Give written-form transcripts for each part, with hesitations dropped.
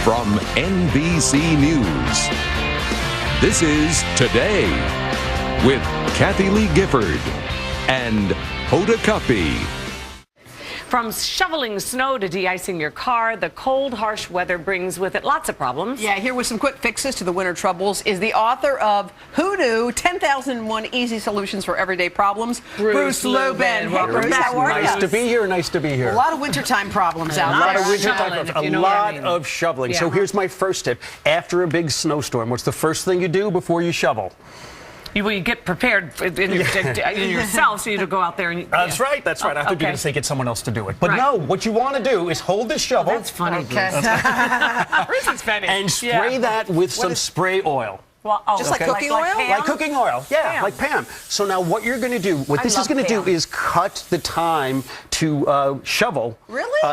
from NBC News. This is Today with Kathie Lee Gifford and Hoda Kathie. From shoveling snow to de-icing your car, the cold, harsh weather brings with it lots of problems. Yeah, here with some quick fixes to the winter troubles is the author of Who Knew? 10,001 Easy Solutions for Everyday Problems, Bruce Lubin. Hey, Bruce, how are you? Nice to be here. Nice to be here. A lot of wintertime problems out there. A lot of wintertime shoveling, a lot of shoveling. Yeah. So here's my first tip. After a big snowstorm, what's the first thing you do before you shovel? You get prepared in yourself, so you to go out there and... That's right. That's right. I thought you were going to say get someone else to do it. But no, what you want to do is hold this shovel. That's funny, Okay. Bruce is funny. And spray that with some spray oil. Well, Just like cooking oil? Like cooking oil, yeah, Pam. like Pam. So now what you're going to do, what this is going to do is cut the time to shovel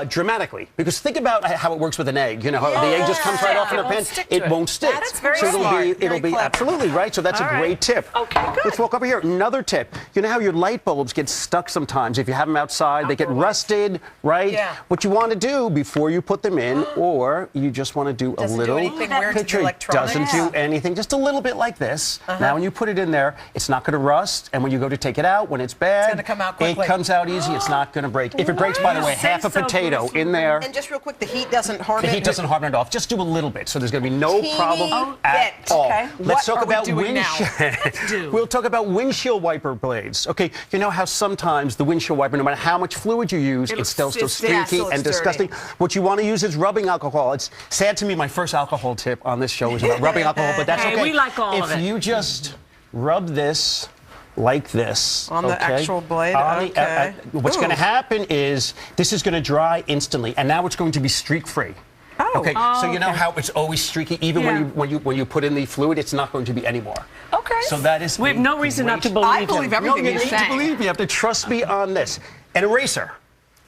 dramatically. Because think about how it works with an egg. You know, how the egg just comes right off in a pan. It won't stick. That's very so smart. it'll be absolutely right. So that's a great tip. Okay, good. Let's walk over here. Another tip. You know how your light bulbs get stuck sometimes if you have them outside? They get rusted, right? Yeah. What you want to do before you put them in, or you just want to do a little picture. Doesn't do anything. Just a little bit like this. Now, when you put it in there, it's not going to rust. And when you go to take it out, when it's bad, it's going to come out quickly. It comes out easy. It's not going to break. If it breaks, by the way, half a potato in there. And just real quick, the heat doesn't harm it? The heat doesn't harm it off. Just do a little bit. So there's going to be no problem at all. Okay. Let's talk about windshield. We'll talk about windshield wiper blades. Okay, you know how sometimes the windshield wiper, no matter how much fluid you use, it's still so streaky and disgusting. What you want to use is rubbing alcohol. It's sad to me, my first alcohol tip on this show is about rubbing alcohol, but that's okay. We like all of it. If you just rub this like this. On the actual blade? What's going to happen is this is going to dry instantly, and now it's going to be streak-free. Okay, so you know how it's always streaky, even when you put in the fluid, it's not going to be anymore. Okay. So that is. We have no reason not to believe I believe everything you he's saying. need to believe. You have to trust me on this. An eraser.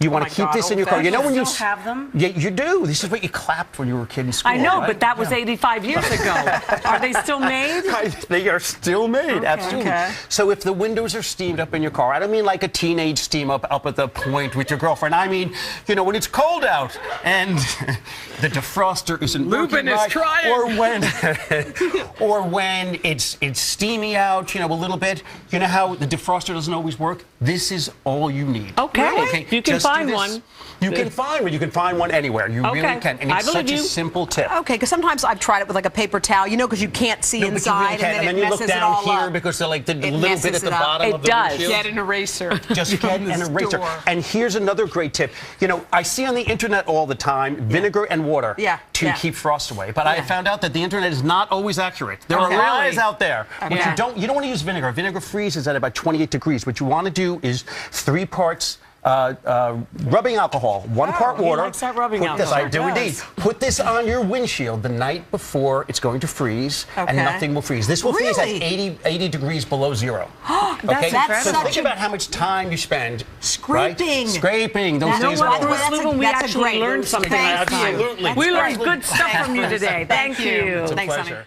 You want to keep this in your car. You know when you still have them? Yeah, you do. This is what you clapped when you were a kid in school. I know, right? but that was 85 years ago. Are they still made? They are still made, absolutely. So if the windows are steamed up in your car, I don't mean like a teenage steam up at the point with your girlfriend. I mean, you know, when it's cold out and the defroster isn't Lubin is trying. Or when it's steamy out, you know, a little bit. You know how the defroster doesn't always work? This is all you need. Okay. You can find one. You can find one. You can find one anywhere. You really can. And it's such a simple tip. Okay, because sometimes I've tried it with like a paper towel, you know, because you can't see inside, and then you look down here because they're like the little bit at the bottom of the windshield. Get an eraser. Just get an eraser. And here's another great tip. You know, I see on the internet all the time vinegar and water to keep frost away. But I found out that the internet is not always accurate. There are lies out there. But you don't want to use vinegar. Vinegar freezes at about 28 degrees. What you want to do is 3 parts rubbing alcohol, 1 part water. He likes that rubbing alcohol. I do indeed. Put this on your windshield the night before it's going to freeze, and nothing will freeze. This will freeze at 80 degrees below zero. That's so think about how much time you spend scraping. Scraping. Those days are over. We actually learned something last time. Absolutely. We learned good stuff from you today. Thank you. It's a pleasure.